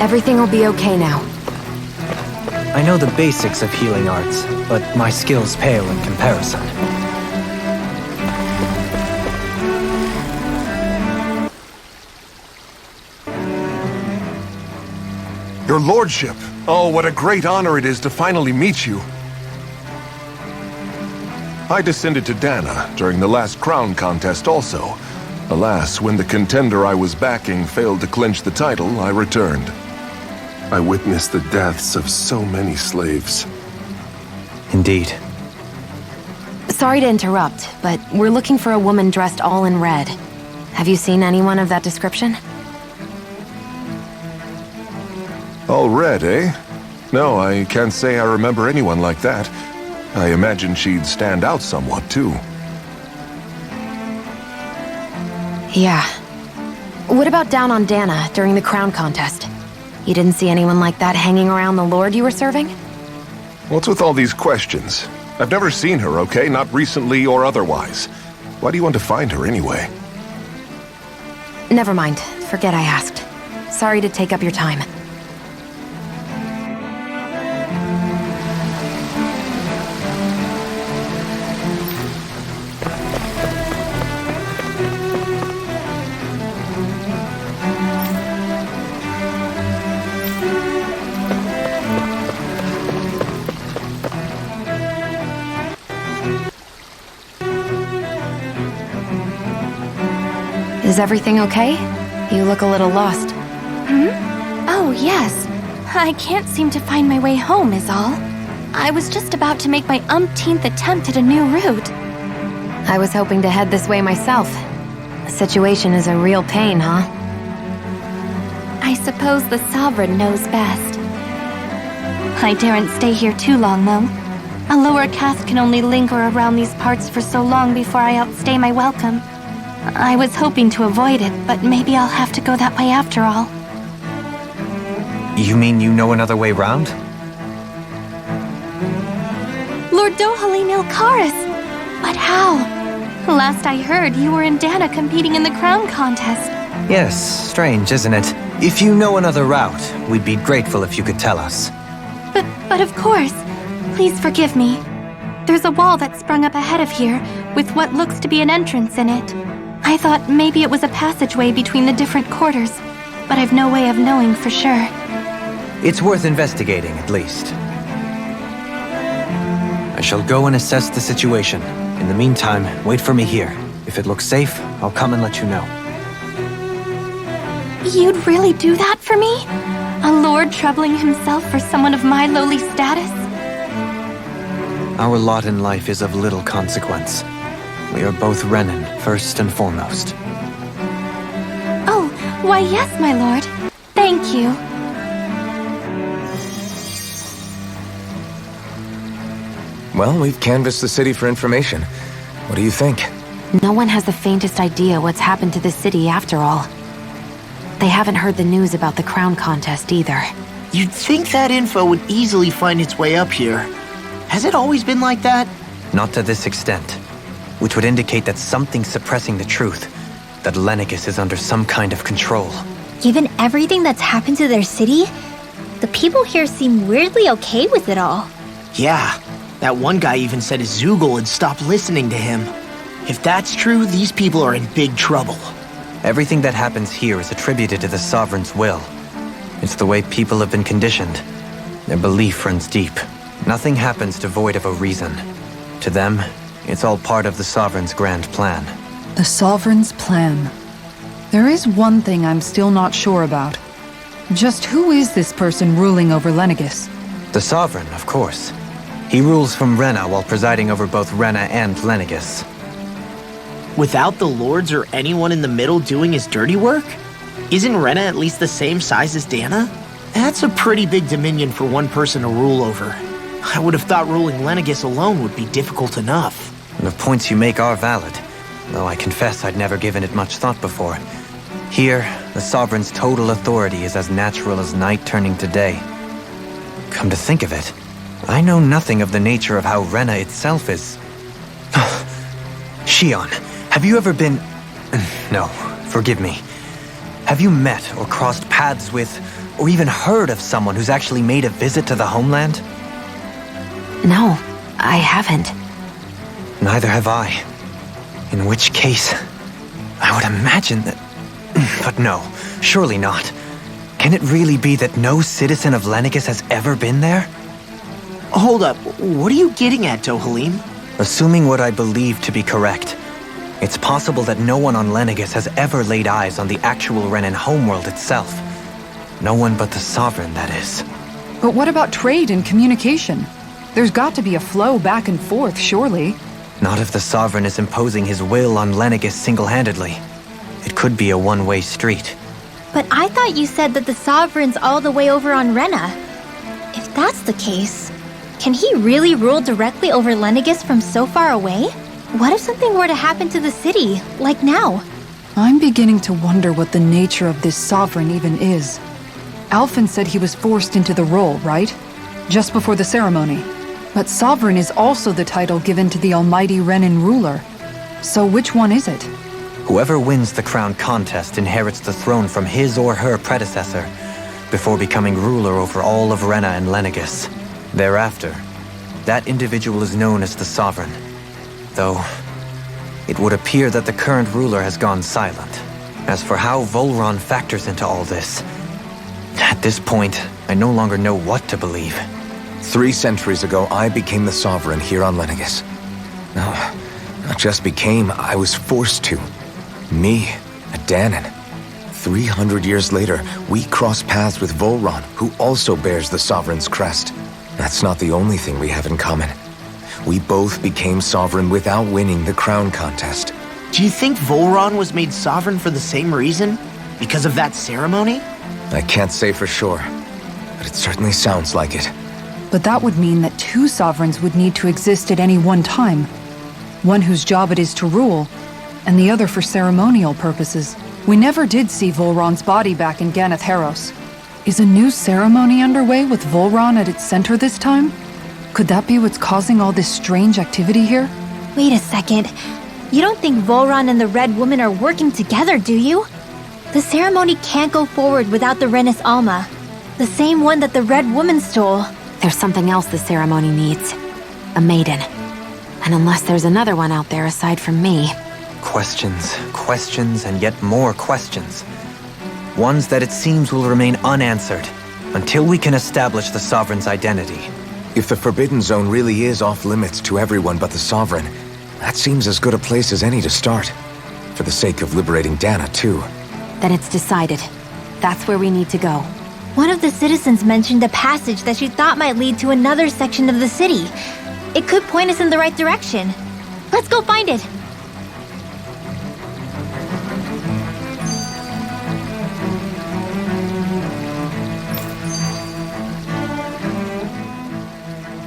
Everything will be okay now. I know the basics of healing arts, but my skills pale in comparison. Your lordship! Oh, what a great honor it is to finally meet you. I descended to Dana during the last crown contest also. Alas, when the contender I was backing failed to clinch the title, I returned. I witnessed the deaths of so many slaves. Indeed. Sorry to interrupt, but we're looking for a woman dressed all in red. Have you seen anyone of that description? All red, eh? No, I can't say I remember anyone like that. I imagine she'd stand out somewhat, too. Yeah. What about down on Dana during the crown contest? You didn't see anyone like that hanging around the lord you were serving? What's with all these questions? I've never seen her, okay? Not recently or otherwise. Why do you want to find her anyway? Never mind. Forget I asked. Sorry to take up your time. Is everything okay? You look a little lost. Oh, yes. I can't seem to find my way home, is all. I was just about to make my umpteenth attempt at a new route. I was hoping to head this way myself. The situation is a real pain, huh? I suppose the Sovereign knows best. I daren't stay here too long, though. A lower caste can only linger around these parts for so long before I outstay my welcome. I was hoping to avoid it, but maybe I'll have to go that way after all. You mean you know another way round? Lord Dohalim Ilkaris! But how? Last I heard, you were in Dana competing in the crown contest. Yes, strange, isn't it? If you know another route, we'd be grateful if you could tell us. But of course. Please forgive me. There's a wall that sprung up ahead of here, with what looks to be an entrance in it. I thought maybe it was a passageway between the different quarters, but I've no way of knowing for sure. It's worth investigating, at least. I shall go and assess the situation. In the meantime, wait for me here. If it looks safe, I'll come and let you know. You'd really do that for me? A lord troubling himself for someone of my lowly status? Our lot in life is of little consequence. We are both Renan, first and foremost. Oh, why yes, my lord. Thank you. Well, we've canvassed the city for information. What do you think? No one has the faintest idea what's happened to the city after all. They haven't heard the news about the crown contest either. You'd think that info would easily find its way up here. Has it always been like that? Not to this extent, which would indicate that something's suppressing the truth, that Lenegis is under some kind of control. Given everything that's happened to their city, the people here seem weirdly okay with it all. Yeah, that one guy even said his Zoogle had stopped listening to him. If that's true, these people are in big trouble. Everything that happens here is attributed to the Sovereign's will. It's the way people have been conditioned. Their belief runs deep. Nothing happens devoid of a reason. To them, it's all part of the Sovereign's grand plan. The Sovereign's plan. There is one thing I'm still not sure about. Just who is this person ruling over Lenegis? The Sovereign, of course. He rules from Rena while presiding over both Rena and Lenegis. Without the lords or anyone in the middle doing his dirty work? Isn't Rena at least the same size as Dana? That's a pretty big dominion for one person to rule over. I would have thought ruling Lenegis alone would be difficult enough. The points you make are valid, though I confess I'd never given it much thought before. Here, the Sovereign's total authority is as natural as night turning to day. Come to think of it, I know nothing of the nature of how Rena itself is. Shionne, have you ever been... No, forgive me. Have you met or crossed paths with, or even heard of someone who's actually made a visit to the homeland? No, I haven't. Neither have I. In which case, I would imagine that... But no, surely not. Can it really be that no citizen of Lenegis has ever been there? Hold up, what are you getting at, Dohalim? Assuming what I believe to be correct, it's possible that no one on Lenegis has ever laid eyes on the actual Renan homeworld itself. No one but the Sovereign, that is. But what about trade and communication? There's got to be a flow back and forth, surely. Not if the Sovereign is imposing his will on Lenegis single-handedly. It could be a one-way street. But I thought you said that the Sovereign's all the way over on Rena. If that's the case, can he really rule directly over Lenegis from so far away? What if something were to happen to the city, like now? I'm beginning to wonder what the nature of this Sovereign even is. Alphen said he was forced into the role, right? Just before the ceremony. But Sovereign is also the title given to the almighty Renan ruler. So which one is it? Whoever wins the crown contest inherits the throne from his or her predecessor, before becoming ruler over all of Rena and Lenegis. Thereafter, that individual is known as the Sovereign. Though, it would appear that the current ruler has gone silent. As for how Volron factors into all this, at this point, I no longer know what to believe. 3 centuries ago, I became the Sovereign here on Lenegis. No, not just became, I was forced to. Me, a Danan. 300 years later, we cross paths with Volron, who also bears the Sovereign's crest. That's not the only thing we have in common. We both became Sovereign without winning the crown contest. Do you think Volron was made Sovereign for the same reason? Because of that ceremony? I can't say for sure, but it certainly sounds like it. But that would mean that 2 Sovereigns would need to exist at any one time. One whose job it is to rule, and the other for ceremonial purposes. We never did see Volron's body back in Ganath Haros. Is a new ceremony underway with Volron at its center this time? Could that be what's causing all this strange activity here? Wait a second. You don't think Volron and the Red Woman are working together, do you? The ceremony can't go forward without the Renis Alma, the same one that the Red Woman stole. There's something else the ceremony needs. A maiden. And unless there's another one out there aside from me... Questions, questions, and yet more questions. Ones that it seems will remain unanswered until we can establish the Sovereign's identity. If the Forbidden Zone really is off-limits to everyone but the Sovereign, that seems as good a place as any to start. For the sake of liberating Dana, too. Then it's decided. That's where we need to go. One of the citizens mentioned a passage that she thought might lead to another section of the city. It could point us in the right direction. Let's go find it!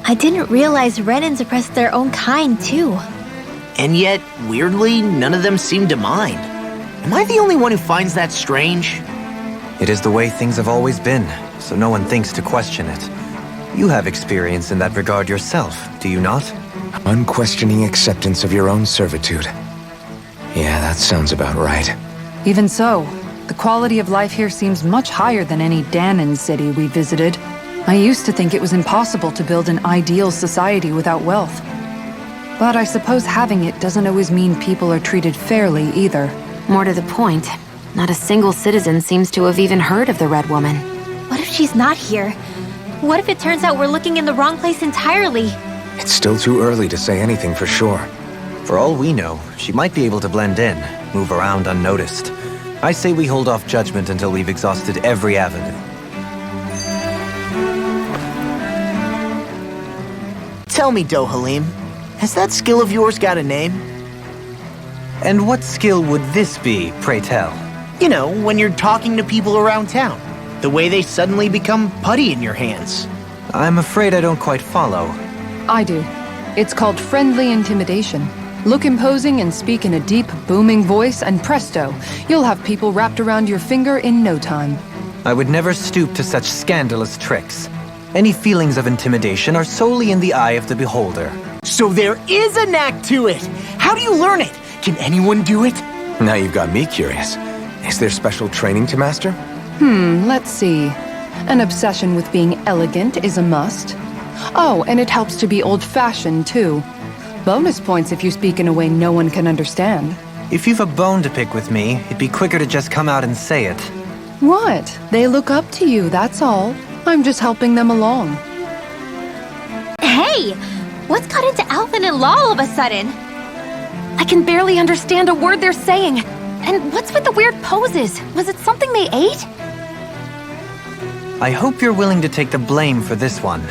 I didn't realize Renans oppressed their own kind, too. And yet, weirdly, none of them seem to mind. Am I the only one who finds that strange? It is the way things have always been, so no one thinks to question it. You have experience in that regard yourself, do you not? Unquestioning acceptance of your own servitude. Yeah, that sounds about right. Even so, the quality of life here seems much higher than any Danon city we visited. I used to think it was impossible to build an ideal society without wealth. But I suppose having it doesn't always mean people are treated fairly either. More to the point, not a single citizen seems to have even heard of the Red Woman. What if she's not here? What if it turns out we're looking in the wrong place entirely? It's still too early to say anything for sure. For all we know, she might be able to blend in, move around unnoticed. I say we hold off judgment until we've exhausted every avenue. Tell me, Dohalim, has that skill of yours got a name? And what skill would this be, pray tell? You know, when you're talking to people around town. The way they suddenly become putty in your hands. I'm afraid I don't quite follow. I do. It's called friendly intimidation. Look imposing and speak in a deep, booming voice, and presto, you'll have people wrapped around your finger in no time. I would never stoop to such scandalous tricks. Any feelings of intimidation are solely in the eye of the beholder. So there is a knack to it! How do you learn it? Can anyone do it? Now you've got me curious. Is there special training to master? Let's see. An obsession with being elegant is a must. Oh, and it helps to be old-fashioned, too. Bonus points if you speak in a way no one can understand. If you've a bone to pick with me, it'd be quicker to just come out and say it. What? They look up to you, that's all. I'm just helping them along. Hey! What's got into Alvin and Law all of a sudden? I can barely understand a word they're saying. And what's with the weird poses? Was it something they ate? I hope you're willing to take the blame for this one.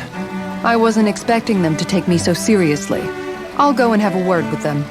I wasn't expecting them to take me so seriously. I'll go and have a word with them.